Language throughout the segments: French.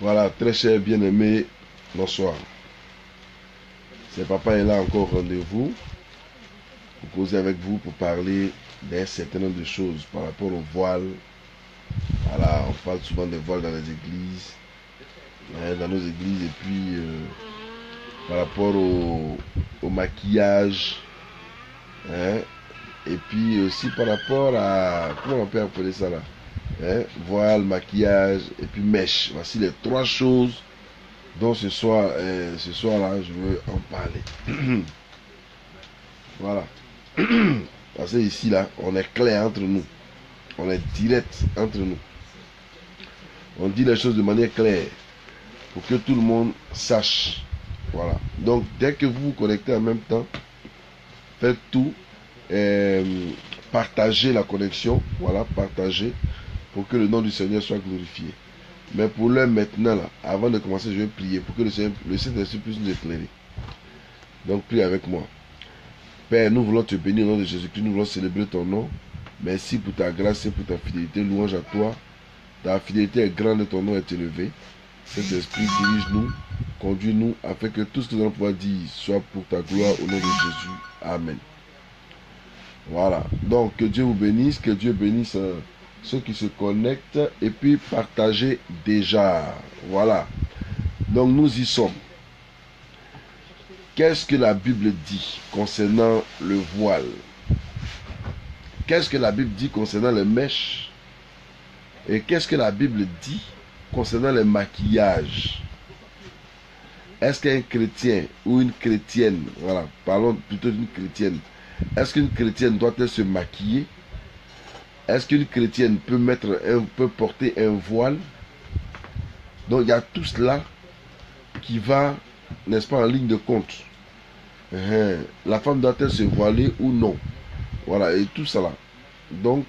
Voilà, très cher bien-aimé, bonsoir. C'est Papa est là encore au rendez-vous pour causer avec vous, pour parler d'un certain nombre de choses par rapport au voile. Voilà, on parle souvent des voiles dans les églises, dans nos églises, et puis par rapport au maquillage, hein, et puis aussi par rapport à, comment on peut appeler ça là, voile, maquillage, et puis mèche. Voici les trois choses dont ce soir-là, je veux en parler. Voilà. Parce que ici, là, on est clair entre nous. On est direct entre nous. On dit les choses de manière claire pour que tout le monde sache. Voilà. Donc, dès que vous vous connectez en même temps, faites tout. Partagez la connexion. Voilà, partagez pour que le nom du Seigneur soit glorifié. Mais pour l'heure maintenant, là, avant de commencer, je vais prier pour que le Saint-Esprit puisse nous éclairer. Donc, prie avec moi. Père, nous voulons te bénir au nom de Jésus-Christ, nous voulons célébrer ton nom. Merci pour ta grâce et pour ta fidélité. Louange à toi. Ta fidélité est grande et ton nom est élevé. Saint-Esprit, dirige-nous, conduis-nous, afin que tout ce que nous allons pouvoir dire soit pour ta gloire au nom de Jésus. Amen. Voilà. Donc, que Dieu vous bénisse, que Dieu bénisse ceux qui se connectent, et puis partagez déjà. Voilà. Donc, nous y sommes. Qu'est-ce que la Bible dit concernant le voile? Qu'est-ce que la Bible dit concernant les mèches? Et qu'est-ce que la Bible dit concernant les maquillages? Est-ce qu'un chrétien ou une chrétienne, voilà, parlons plutôt d'une chrétienne, est-ce qu'une chrétienne doit-elle se maquiller? Est-ce qu'une chrétienne peut porter un voile? Donc il y a tout cela qui va, n'est-ce pas, en ligne de compte. La femme doit-elle se voiler ou non? Voilà, et tout ça là. Donc,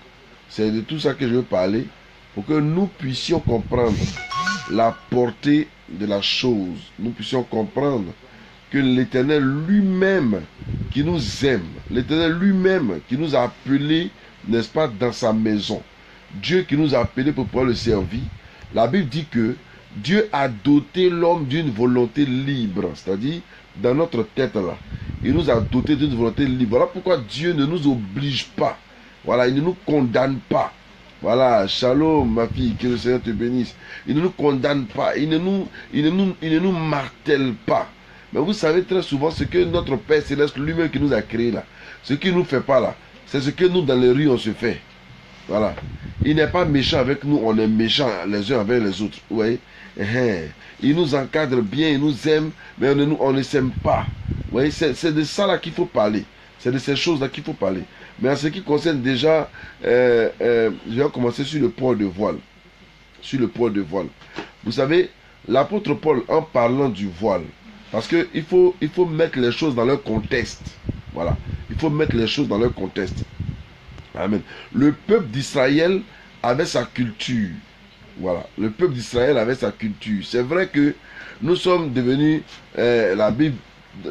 c'est de tout ça que je veux parler pour que nous puissions comprendre la portée de la chose. Nous puissions comprendre que l'Éternel lui-même qui nous aime, l'Éternel lui-même qui nous a appelés, n'est-ce pas, dans sa maison. Dieu qui nous a appelés pour pouvoir le servir. La Bible dit que Dieu a doté l'homme d'une volonté libre, c'est-à-dire dans notre tête là. Il nous a doté d'une volonté libre. Voilà pourquoi Dieu ne nous oblige pas. Voilà, il ne nous condamne pas. Voilà, shalom ma fille, que le Seigneur te bénisse. Il ne nous condamne pas, il ne nous martèle pas. Mais vous savez très souvent ce que notre Père Céleste lui-même qui nous a créé là, ce qu'il ne nous fait pas là, c'est ce que nous dans les rues on se fait. Voilà. Il n'est pas méchant avec nous, on est méchants les uns avec les autres. Vous voyez? Il nous encadre bien, il nous aime, mais on ne s'aime pas. Vous voyez? C'est de ça là qu'il faut parler. C'est de ces choses là qu'il faut parler. Mais en ce qui concerne déjà, je vais commencer sur le port de voile. Sur le port de voile. Vous savez, l'apôtre Paul, en parlant du voile, parce qu'il faut mettre les choses dans leur contexte. Voilà. Il faut mettre les choses dans leur contexte. Amen. Le peuple d'Israël avait sa culture. Voilà. Le peuple d'Israël avait sa culture. C'est vrai que nous sommes devenus, la Bible,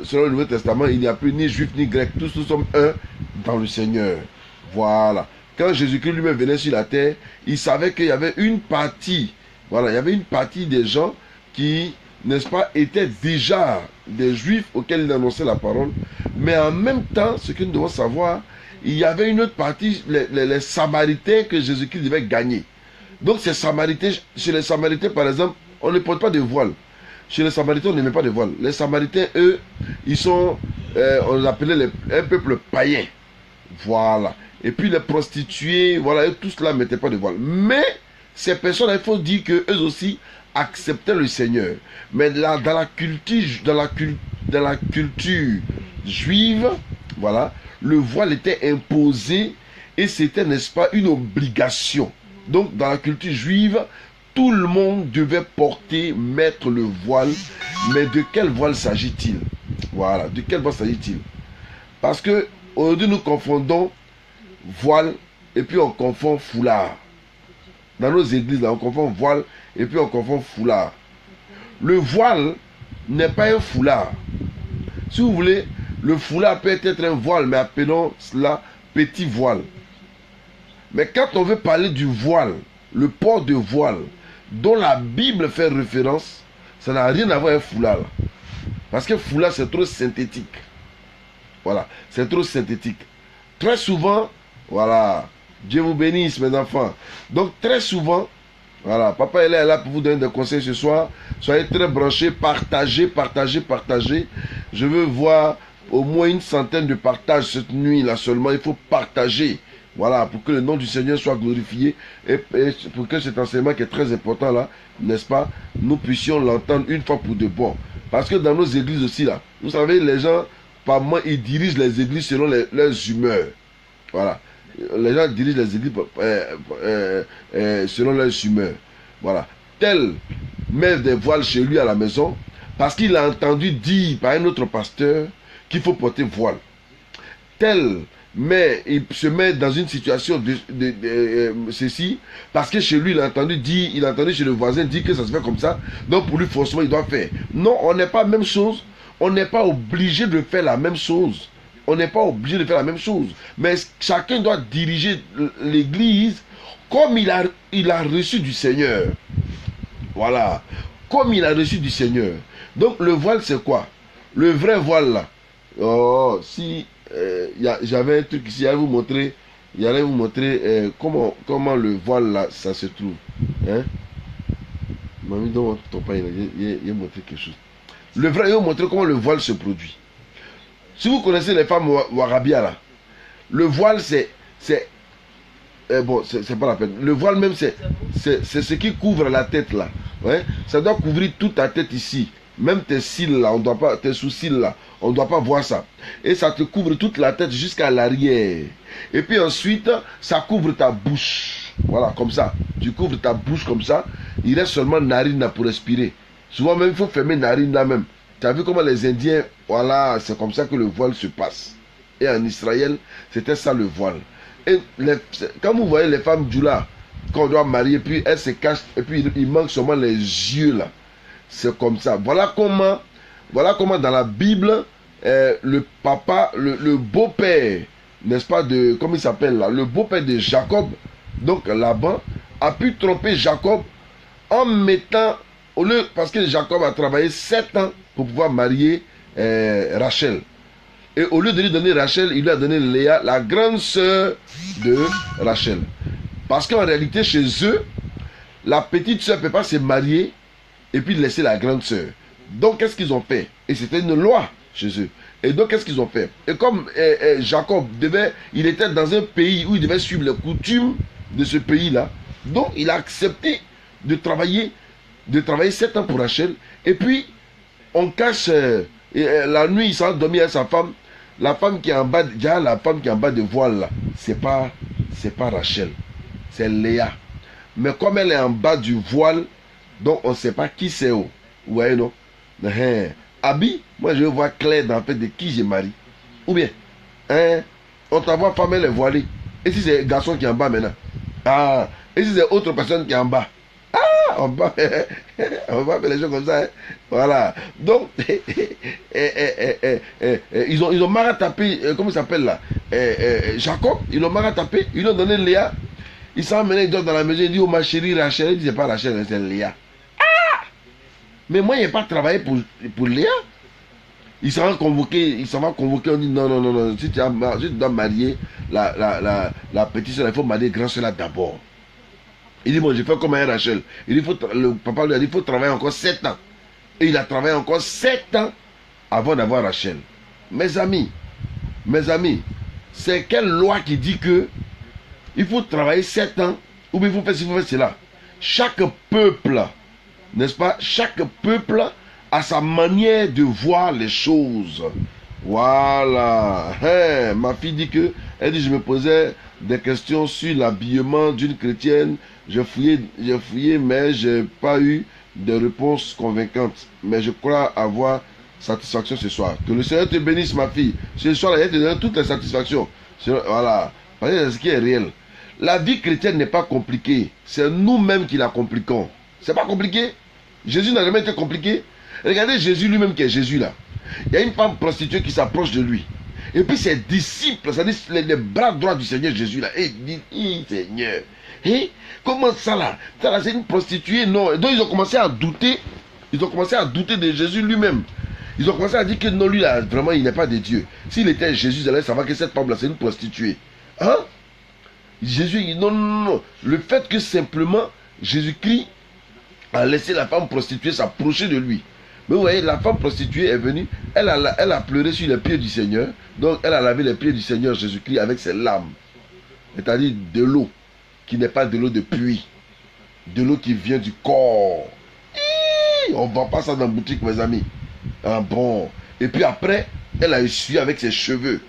selon le Nouveau Testament, il n'y a plus ni juif ni grec. Tous nous sommes un dans le Seigneur. Voilà. Quand Jésus-Christ lui-même venait sur la terre, il savait qu'il y avait une partie, voilà, il y avait une partie des gens qui, n'est-ce pas, étaient déjà des juifs auxquels il annonçait la parole. Mais en même temps, ce que nous devons savoir, il y avait une autre partie, les Samaritains que Jésus-Christ devait gagner. Donc ces Samaritains, chez les Samaritains par exemple, on ne porte pas de voile. Chez les Samaritains, on ne met pas de voile. Les Samaritains, eux, ils sont, on les appelait un peuple païen. Voilà. Et puis les prostituées, voilà, tout cela ne mettait pas de voile. Mais ces personnes, il faut dire qu'eux aussi acceptaient le Seigneur. Mais là, dans la culture juive, voilà, le voile était imposé et c'était, n'est-ce pas, une obligation. Donc, dans la culture juive, tout le monde devait mettre le voile. Mais de quel voile s'agit-il? Voilà, de quel voile s'agit-il? Parce que aujourd'hui, nous confondons voile et puis on confond foulard. Dans nos églises, là, on confond voile et puis on confond foulard. Le voile n'est pas un foulard. Si vous voulez, le foulard peut être un voile, mais appelons cela petit voile. Mais quand on veut parler du voile, le port de voile, dont la Bible fait référence, ça n'a rien à voir avec foulard. Là. Parce que foulard, c'est trop synthétique. Voilà, c'est trop synthétique. Très souvent, voilà, Dieu vous bénisse, mes enfants. Donc, très souvent, voilà, papa est là pour vous donner des conseils ce soir. Soyez très branchés, partagez, partagez, partagez. Je veux voir au moins une centaine de partages cette nuit-là seulement. Il faut partager. Voilà, pour que le nom du Seigneur soit glorifié et pour que cet enseignement qui est très important là, n'est-ce pas, nous puissions l'entendre une fois pour de bon. Parce que dans nos églises aussi là, vous savez, les gens, par moment, ils dirigent les églises selon leurs humeurs. Voilà. Les gens dirigent les églises selon leurs humeurs. Voilà. Tel met des voiles chez lui à la maison parce qu'il a entendu dire par un autre pasteur qu'il faut porter voile. Tel mais il se met dans une situation de ceci parce que chez lui il a entendu dire, il a entendu chez le voisin dire que ça se fait comme ça, donc pour lui forcément il doit faire. Non, on n'est pas la même chose, on n'est pas obligé de faire la même chose, on n'est pas obligé de faire la même chose, mais chacun doit diriger l'église comme il a reçu du Seigneur. Voilà, comme il a reçu du Seigneur. Donc le voile c'est quoi? Le vrai voile là, oh si j'avais un truc ici, j'allais vous montrer comment le voile là, ça se trouve. Hein? Mamie, dans ton pain, il a montré quelque chose. Le vrai, il a montré comment le voile se produit. Si vous connaissez les femmes Warabia là, le voile bon, c'est pas la peine. Le voile même, c'est ce qui couvre la tête là. Ouais? Ça doit couvrir toute ta tête ici. Même tes cils là, on doit pas, tes sous-cils là, on ne doit pas voir ça. Et ça te couvre toute la tête jusqu'à l'arrière. Et puis ensuite, ça couvre ta bouche. Voilà, comme ça. Tu couvres ta bouche comme ça. Il reste seulement narine là pour respirer. Souvent même, il faut fermer narine là même. Tu as vu comment les Indiens, voilà, c'est comme ça que le voile se passe. Et en Israël, c'était ça le voile. Et quand vous voyez les femmes Djoula, quand on doit marier, puis elles se cachent, et puis il manque seulement les yeux là. C'est comme ça. Voilà comment dans la Bible, le papa, le beau-père, n'est-ce pas, comment il s'appelle là, le beau-père de Jacob, donc Laban, a pu tromper Jacob en mettant, parce que Jacob a travaillé 7 ans pour pouvoir marier Rachel. Et au lieu de lui donner Rachel, il lui a donné Léa, la grande sœur de Rachel. Parce qu'en réalité, chez eux, la petite sœur ne peut pas se marier et puis laisser la grande sœur. Donc, qu'est-ce qu'ils ont fait? Et c'était une loi chez eux. Et donc, qu'est-ce qu'ils ont fait? Et comme Jacob il était dans un pays où il devait suivre les coutumes de ce pays-là, donc il a accepté de travailler 7 ans pour Rachel. Et puis, on cache, la nuit, il s'en dormir avec sa femme. La femme qui est en bas, déjà la femme qui est en bas de voile là, c'est pas Rachel, c'est Léa. Mais comme elle est en bas du voile, donc on ne sait pas qui c'est. Vous voyez, non? Abi, moi je veux voir clair dans le fait de qui j'ai marié. Ou bien, on t'envoie femme, elle est voilée. Et si c'est garçon qui est en bas maintenant? Ah, et si c'est autre personne qui est en bas? Ah, on va faire les choses comme ça. Hein? Voilà. Donc, ils ont marre tapé, comment il s'appelle là? Jacob, ils l'ont marre tapé, ils lui ont donné Léa. Ils s'en emmené dans la maison, il dit, oh ma chérie Rachel, il dit, c'est pas Rachel, c'est Léa. Ah! Mais moi, il n'ai pas travaillé pour Léa. Il s'en va convoquer, on dit, non, si tu dois marier la petite soeur, il faut marier grand soeur là d'abord. Il dit, bon, j'ai fait comme un Rachel. Le papa lui a dit, il faut travailler encore 7 ans. Et il a travaillé encore 7 ans avant d'avoir Rachel. Mes amis, c'est quelle loi qui dit que il faut travailler 7 ans ou bien il faut faire cela? Chaque peuple, n'est-ce pas? Chaque peuple a sa manière de voir les choses. Voilà. Ma fille dit que, elle dit, je me posais des questions sur l'habillement d'une chrétienne. J'ai fouillé, mais je n'ai pas eu de réponse convaincante. Mais je crois avoir satisfaction ce soir. Que le Seigneur te bénisse, ma fille. Ce soir, il te donne toutes les satisfactions. Voilà. Parce que c'est ce qui est réel. La vie chrétienne n'est pas compliquée. C'est nous-mêmes qui la compliquons. C'est pas compliqué. Jésus n'a jamais été compliqué. Regardez Jésus lui-même qui est Jésus là. Il y a une femme prostituée qui s'approche de lui. Et puis ses disciples, c'est-à-dire les bras droits du Seigneur Jésus là, et il dit, Seigneur, Hein? Comment ça là? Ça là, c'est une prostituée? Non. Et donc ils ont commencé à douter. Ils ont commencé à douter de Jésus lui-même. Ils ont commencé à dire que non, lui là, vraiment, il n'est pas de Dieu. S'il était Jésus, ils allaient savoir que cette femme là, c'est une prostituée. Hein? Jésus, non, non, non. Le fait que simplement Jésus-Christ a laissé la femme prostituée s'approcher de lui. Mais vous voyez, la femme prostituée est venue, elle a pleuré sur les pieds du Seigneur. Donc elle a lavé les pieds du Seigneur Jésus-Christ avec ses larmes. C'est-à-dire de l'eau qui n'est pas de l'eau de pluie. De l'eau qui vient du corps. On ne vend pas ça dans la boutique, mes amis. Ah bon. Et puis après, elle a essuyé avec ses cheveux.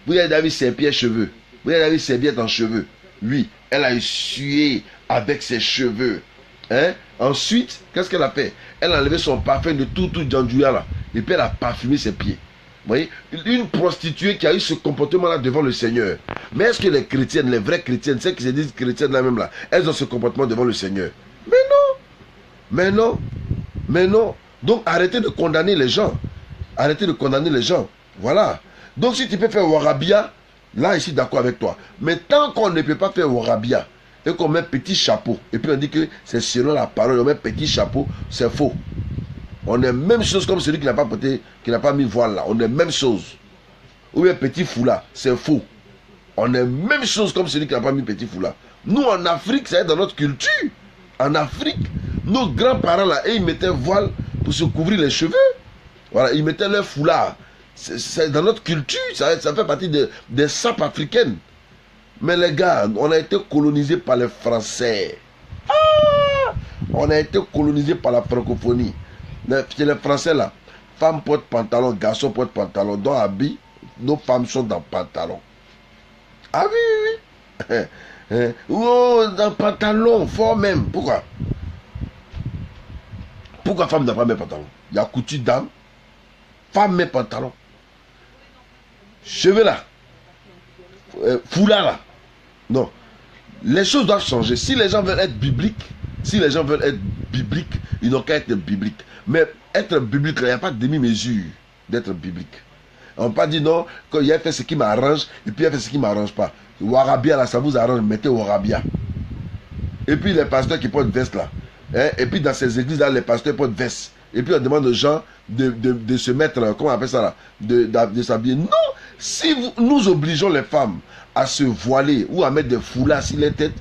Vous avez vu ses pieds cheveux. Vous avez vu ses billettes en cheveux. Oui, elle a essuyé avec ses cheveux. Hein? Ensuite, qu'est-ce qu'elle a fait? Elle a enlevé son parfum de tout Djandjouya là. Et puis elle a parfumé ses pieds. Vous voyez? Une prostituée qui a eu ce comportement-là devant le Seigneur. Mais est-ce que les chrétiennes, les vraies chrétiennes, celles qui se disent chrétiennes là même là, elles ont ce comportement devant le Seigneur? Mais non! Mais non! Mais non! Donc arrêtez de condamner les gens. Arrêtez de condamner les gens. Voilà. Donc si tu peux faire Warabia, là je suis d'accord avec toi. Mais tant qu'on ne peut pas faire Warabia, et qu'on met petit chapeau, et puis on dit que c'est selon la parole, on met petit chapeau, c'est faux. On est même chose comme celui qui n'a pas porté, qui n'a pas mis voile là. On est même chose. Ou bien petit foulard, c'est faux. On est même chose comme celui qui n'a pas mis petit foulard. Nous en Afrique, c'est dans notre culture. En Afrique, nos grands-parents là, ils mettaient voile pour se couvrir les cheveux. Voilà, ils mettaient leur foulard. C'est dans notre culture, ça fait partie des sapes africaines. Mais les gars, on a été colonisés par les Français. Ah! On a été colonisés par la francophonie. Chez les Français là, femmes portent pantalon, garçons portent pantalon. Dans l'habit, nos femmes sont dans pantalon. Ah oui, oui, oui. Oh, dans pantalon, fort même. Pourquoi? Pourquoi femme n'a pas mis pantalon? Il y a couture d'âme. Femme met pantalon. Cheveux là. Foulard là. Non. Les choses doivent changer. Si les gens veulent être bibliques, ils n'ont qu'à être bibliques. Mais être biblique, il n'y a pas de demi-mesure d'être biblique. On ne peut pas dire non, quand il a fait ce qui m'arrange, et puis il a fait ce qui ne m'arrange pas. Warabia, là, ça vous arrange, mettez Warabia. Et puis les pasteurs qui portent veste là. Hein, et puis dans ces églises là, les pasteurs portent veste. Et puis on demande aux gens de se mettre, comment on appelle ça là, de s'habiller. Non, si nous obligeons les femmes à se voiler ou à mettre des foulards sur les têtes,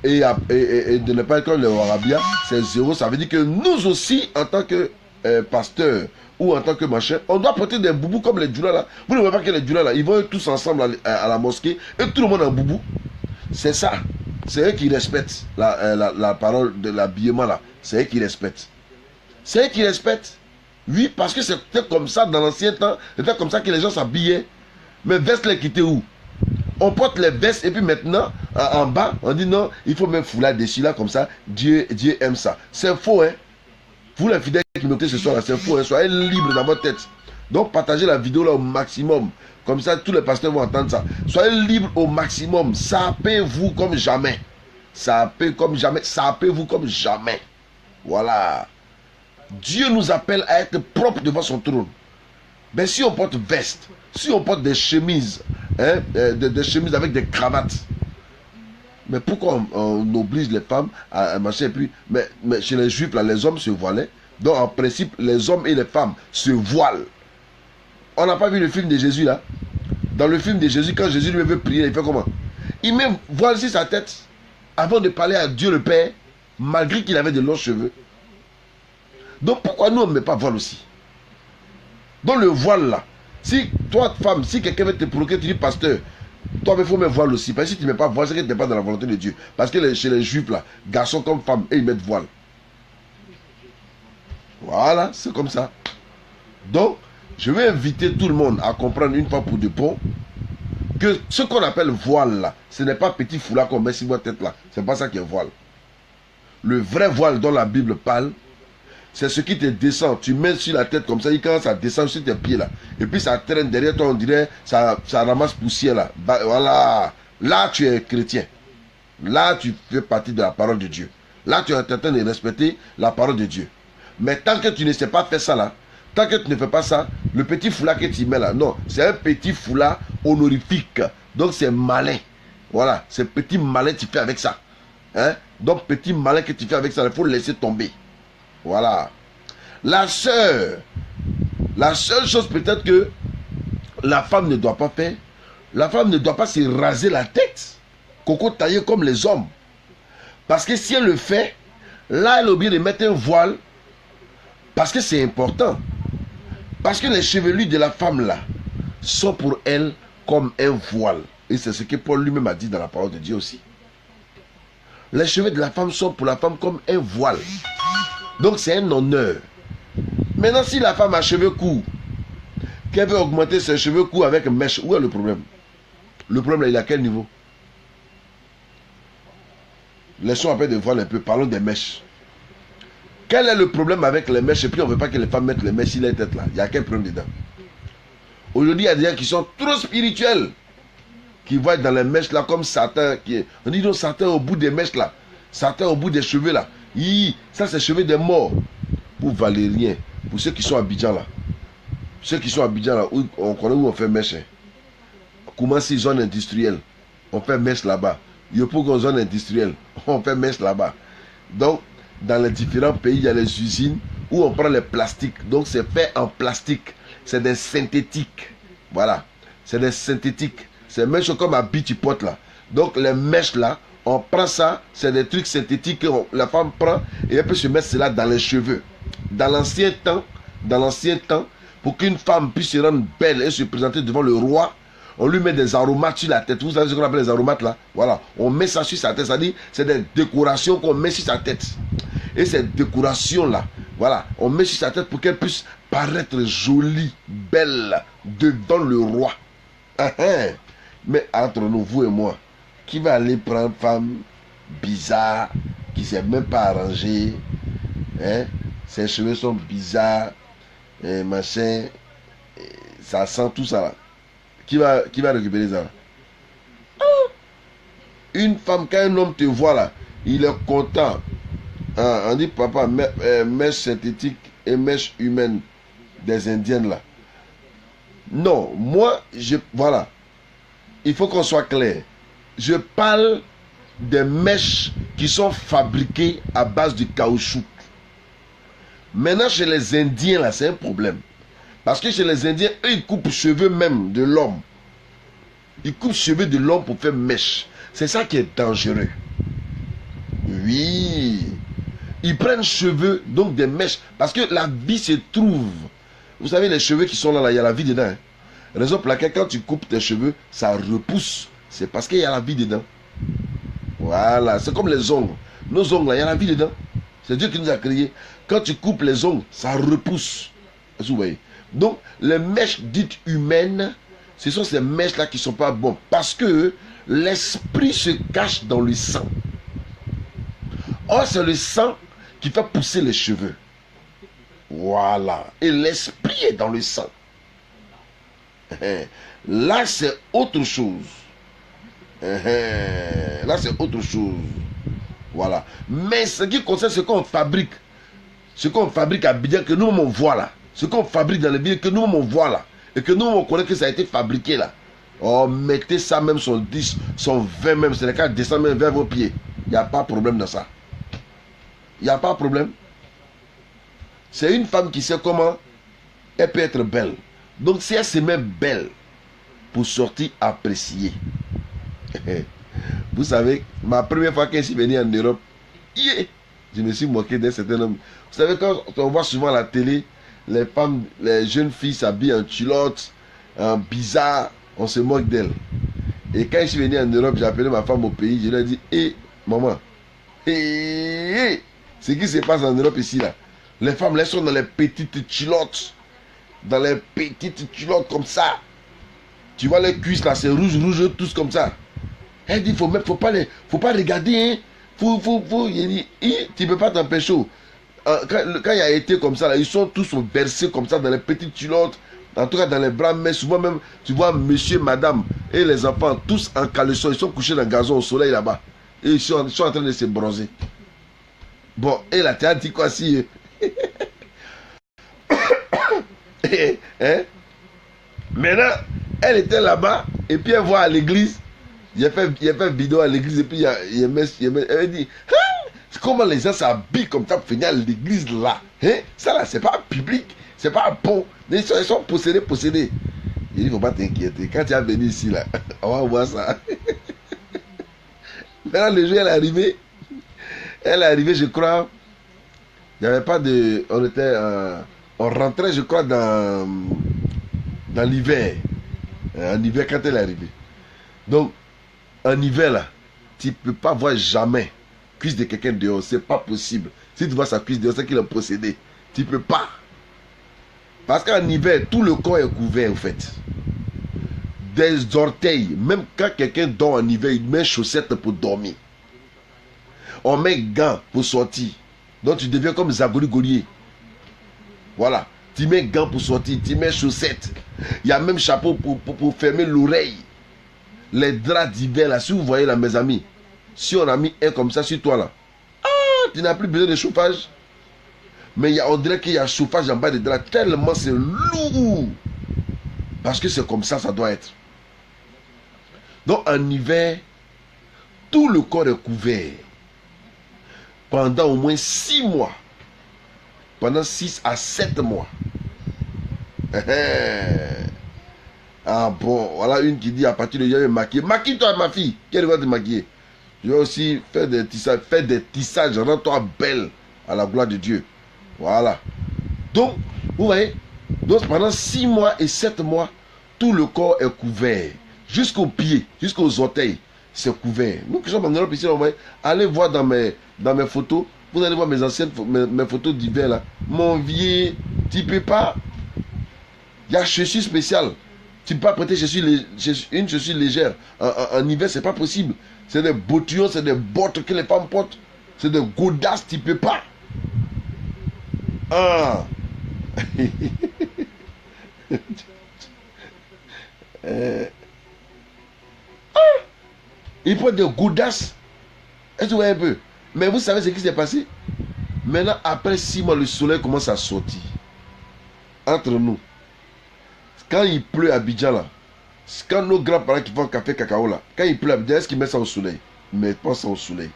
et de ne pas être comme les Warabia, c'est zéro. Ça veut dire que nous aussi, en tant que pasteurs ou en tant que machin, on doit porter des boubous comme les djoulas là. Vous ne voyez pas que les djoulas là, ils vont tous ensemble à la mosquée et tout le monde en boubou. C'est ça. C'est eux qui respectent la parole de l'habillement là. C'est eux qui respectent. C'est eux qui respectent. Oui, parce que c'était comme ça dans l'ancien temps. C'était comme ça que les gens s'habillaient. Mais veste les quitter où? On porte les vestes et puis maintenant, en bas, on dit non, il faut même foulard dessus là comme ça. Dieu aime ça. C'est faux, hein. Vous les fidèles qui m'écoutez ce soir là, c'est faux, hein. Soyez libres dans votre tête. Donc partagez la vidéo là au maximum. Comme ça, tous les pasteurs vont entendre ça. Soyez libres au maximum. Sapez-vous comme jamais. Sapez comme jamais. Sapez-vous comme jamais. Voilà. Dieu nous appelle à être propres devant son trône. Mais si on porte veste, si on porte des chemises, hein, des chemises avec des cravates, mais pourquoi on oblige les femmes à marcher? Puis, mais chez les juifs, là, les hommes se voilaient. Donc en principe, les hommes et les femmes se voilent. On n'a pas vu le film de Jésus là? Dans le film de Jésus, quand Jésus lui veut prier, il fait comment? Il met voile sur sa tête avant de parler à Dieu le Père, malgré qu'il avait de longs cheveux. Donc pourquoi nous on ne met pas voile aussi? Dans le voile là, si toi femme, si quelqu'un veut te provoquer, tu dis pasteur, toi il faut mettre voile aussi. Parce que si tu ne mets pas voile, c'est que tu n'es pas dans la volonté de Dieu. Parce que chez les juifs là, garçons comme femmes, ils mettent voile. Voilà, c'est comme ça. Donc, je vais inviter tout le monde à comprendre une fois pour de bon que ce qu'on appelle voile là, ce n'est pas petit foulard qu'on met sur votre tête là. C'est pas ça qui est voile. Le vrai voile dont la Bible parle, c'est ce qui te descend. Tu mets sur la tête comme ça, et quand ça descend sur tes pieds là, et puis ça traîne derrière toi, on dirait, ça ramasse poussière là. Bah, voilà. Là, tu es chrétien. Là, tu fais partie de la parole de Dieu. Là, tu es en train de respecter la parole de Dieu. Mais tant que tu ne sais pas faire ça là, tant que tu ne fais pas ça, le petit foulard que tu mets là, non, c'est un petit foulard honorifique. Donc c'est malin. Voilà, c'est petit malin que tu fais avec ça. Hein? Donc, petit malin que tu fais avec ça, il faut le laisser tomber. Voilà. La seule chose peut-être que la femme ne doit pas faire, la femme ne doit pas se raser la tête, coco taillé comme les hommes. Parce que si elle le fait, là, elle est obligée de mettre un voile, parce que c'est important. Parce que les chevelures de la femme là sont pour elle comme un voile. Et c'est ce que Paul lui-même a dit dans la parole de Dieu aussi. Les cheveux de la femme sont pour la femme comme un voile. Donc c'est un honneur. Maintenant, si la femme a cheveux courts, qu'elle veut augmenter ses cheveux courts avec mèche, où est le problème? Le problème, il est à quel niveau? Laissons un peu de voile un peu, parlons des mèches. Quel est le problème avec les mèches? Et puis on ne veut pas que les femmes mettent les mèches sur les têtes là. Il y a quel problème dedans? Aujourd'hui, il y a des gens qui sont trop spirituels, qui voient dans les mèches là comme Satan. On dit donc Satan au bout des mèches là. Satan au bout des cheveux là. Ça c'est cheveux des morts. Pour Valérien, pour ceux qui sont à Abidjan là. Ceux qui sont à Abidjan là, on connaît où on fait mèche. Comment si zone industrielle, on fait mèche là-bas. Yopougon zone industrielle, on fait mèche là-bas. Donc, dans les différents pays, il y a les usines où on prend les plastiques. Donc, c'est fait en plastique. C'est des synthétiques. Voilà. C'est des synthétiques. C'est même chose comme à Bitipot là. Donc, les mèches là, on prend ça. C'est des trucs synthétiques que la femme prend et elle peut se mettre cela dans les cheveux. Dans l'ancien temps, pour qu'une femme puisse se rendre belle et se présenter devant le roi, on lui met des aromates sur la tête. Vous savez ce qu'on appelle les aromates là? Voilà. On met ça sur sa tête. Ça dit, c'est des décorations qu'on met sur sa tête. Et ces décorations là, voilà, on met sur sa tête pour qu'elle puisse paraître jolie, belle, devant le roi. Mais entre nous, vous et moi, qui va aller prendre une femme bizarre, qui ne s'est même pas arrangée, hein? Ses cheveux sont bizarres, et machin, et ça sent tout ça là. Qui va récupérer ça là? Une femme, quand un homme te voit là, il est content. On dit papa, mèche synthétique et mèche humaine des Indiennes là. Non, moi, voilà. Il faut qu'on soit clair. Je parle des mèches qui sont fabriquées à base de caoutchouc. Maintenant, chez les Indiens, là, c'est un problème. Parce que chez les Indiens, eux, ils coupent les cheveux même de l'homme. Ils coupent les cheveux de l'homme pour faire mèche. C'est ça qui est dangereux. Oui. Ils prennent cheveux, donc des mèches. Parce que la vie se trouve. Vous savez, les cheveux qui sont là, il y a la vie dedans. Hein. Raison pour laquelle, quand tu coupes tes cheveux, ça repousse. C'est parce qu'il y a la vie dedans. Voilà. C'est comme les ongles. Nos ongles, là, il y a la vie dedans. C'est Dieu qui nous a créés. Quand tu coupes les ongles, ça repousse. Vous voyez. Donc, les mèches dites humaines, ce sont ces mèches-là qui ne sont pas bonnes. Parce que l'esprit se cache dans le sang. Or, c'est le sang qui fait pousser les cheveux. Voilà. Et l'esprit est dans le sang. Là, c'est autre chose. Là, c'est autre chose. Voilà. Mais ce qui concerne ce qu'on fabrique, à Abidjan, que nous-mêmes on voit là, ce qu'on fabrique dans les villes, que nous-mêmes on voit là, et que nous-mêmes on connaît que ça a été fabriqué là. Oh, mettez ça même son 10, son 20 même, c'est le cas, descend même vers vos pieds. Il n'y a pas de problème dans ça. Il n'y a pas de problème. C'est une femme qui sait comment elle peut être belle. Donc si elle se met belle pour sortir appréciée. Vous savez, ma première fois qu'elle est venue en Europe, je me suis moqué d'un certain homme. Vous savez, quand on voit souvent à la télé, les femmes, les jeunes filles s'habillent en culotte, en bizarre, on se moque d'elles. Et quand je suis venu en Europe, j'ai appelé ma femme au pays, je lui ai dit, hé, maman, ce qui se passe en Europe ici, là, les femmes, elles sont dans les petites culottes, comme ça. Tu vois les cuisses là, c'est rouge, tous comme ça. Elle dit, faut pas regarder, hein. Il dit, tu ne peux pas t'empêcher. Quand il a été comme ça, là, ils sont tous versés comme ça dans les petites culottes, en tout cas dans les bras, mais souvent même, tu vois, monsieur, madame et les enfants, tous en caleçon, ils sont couchés dans le gazon au soleil là-bas. Et ils sont en train de se bronzer. Bon, et là, tu as dit quoi si hein? Maintenant, elle était là-bas, et puis elle voit à l'église, Il a fait une vidéo à l'église et puis elle dit, hein, comment les gens s'habillent comme ça pour venir à l'église là, hein? Ça là, c'est pas public, c'est pas bon. Ils sont possédés. Il dit, il ne faut pas t'inquiéter. Quand tu as venu ici là, on va voir ça. Maintenant, le jour, elle est arrivée. Elle est arrivée, je crois. Il n'y avait pas de. On rentrait, je crois, dans l'hiver. En hiver, quand elle est arrivée. Donc, en hiver, là, tu ne peux pas voir jamais cuisse de quelqu'un dehors. C'est pas possible. Si tu vois sa cuisse dehors, c'est qu'il est possédé. Tu ne peux pas. Parce qu'en hiver, tout le corps est couvert, en fait. Des orteils. Même quand quelqu'un dort en hiver, il met chaussettes pour dormir. On met gants pour sortir. Donc, tu deviens comme Zagori Golier. Voilà. Tu mets gants pour sortir, tu mets chaussettes. Il y a même chapeau pour fermer l'oreille. Les draps d'hiver là, si vous voyez là, mes amis, si on a mis un comme ça sur toi là, tu n'as plus besoin de chauffage. Mais on dirait qu'il y a chauffage en bas des draps, tellement c'est lourd. Parce que c'est comme ça doit être. Donc en hiver, tout le corps est couvert. Pendant au moins 6 mois. Pendant 6 à 7 mois. Ah bon, voilà une qui dit à partir de hier, je vais me maquiller. Maquille-toi ma fille. Quelle va te maquiller? Je vais aussi faire des tissages. Rends-toi belle à la gloire de Dieu. Voilà. Donc, vous voyez, donc pendant 6 mois et 7 mois, tout le corps est couvert. Jusqu'aux pieds, jusqu'aux orteils, c'est couvert. Nous qui sommes en Europe ici, allez voir dans mes photos. Vous allez voir mes anciennes mes photos d'hiver là. Mon vieux, tu ne peux pas. Il y a chaussures spéciales. Tu ne peux pas prêter une chaussure légère. En hiver, c'est pas possible. C'est des bottillons, c'est des bottes que les femmes portent. C'est des godasses, tu ne peux pas. Ah. Il porte des godasses. Est-ce que vous voyez un peu? Mais vous savez ce qui s'est passé? Maintenant, après 6 mois, le soleil commence à sortir. Entre nous. Quand il pleut à Abidjan là, quand nos grands-parents qui font café cacao là, quand il pleut à Abidjan, est-ce qu'ils mettent ça au soleil? Ils ne mettent pas ça au soleil.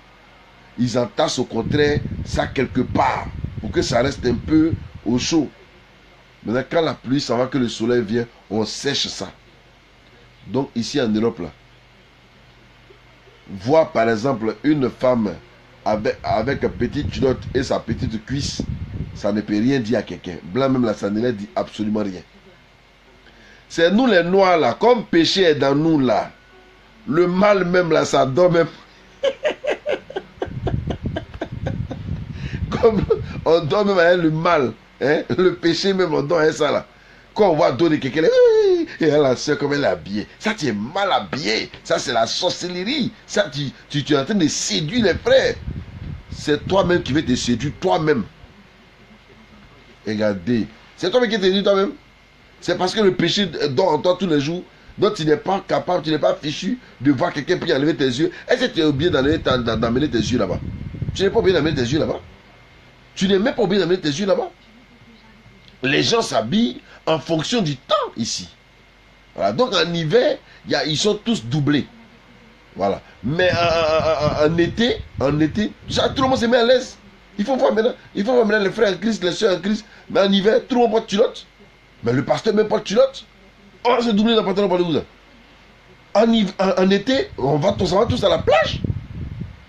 Ils entassent au contraire ça quelque part pour que ça reste un peu au chaud. Maintenant, quand la pluie s'en va, que le soleil vient, on sèche ça. Donc ici en Europe là, voir par exemple une femme avec une petite culotte et sa petite cuisse, ça ne peut rien dire à quelqu'un. Blanc même là, ça ne leur dit absolument rien. C'est nous les noirs là, comme péché est dans nous là. Le mal même là, ça dort même. Comme on dort même avec le mal. Hein? Le péché même, on dort avec ça là. Quand on voit donner quelqu'un, et elle a sœur comme elle est habillée. Ça, tu es mal habillé. Ça, c'est la sorcellerie. Ça, tu es en train de séduire les frères. C'est toi-même qui veux te séduire toi-même. Regardez. C'est toi-même qui te séduis toi-même. C'est parce que le péché dort en toi tous les jours. Donc tu n'es pas capable, tu n'es pas fichu de voir quelqu'un puis enlever tes yeux. Est-ce que tu es oublié d'amener tes yeux là-bas? Tu n'es pas oublié d'amener tes yeux là-bas? Tu n'es même pas oublié d'amener tes yeux là-bas? Les gens s'habillent en fonction du temps ici. Voilà. Donc en hiver, ils sont tous doublés. Voilà. Mais en été, ça, tout le monde se met à l'aise. Il faut voir maintenant les frères en Christ, les soeurs en Christ. Mais en hiver, tout le monde porte culotte. Mais le pasteur même porte culotte. On va se doubler dans le pantalon par le bout. En été, on va tous à la plage.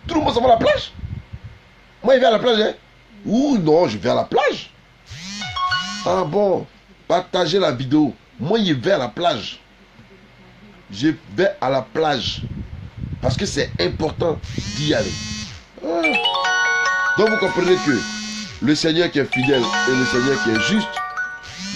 Tout le monde s'en va à la plage. Moi, je vais à la plage. Hein? Ouh, non, je vais à la plage. Ah bon, partagez la vidéo. Moi, je vais à la plage. Je vais à la plage. Parce que c'est important d'y aller. Ah. Donc, vous comprenez que le Seigneur qui est fidèle et le Seigneur qui est juste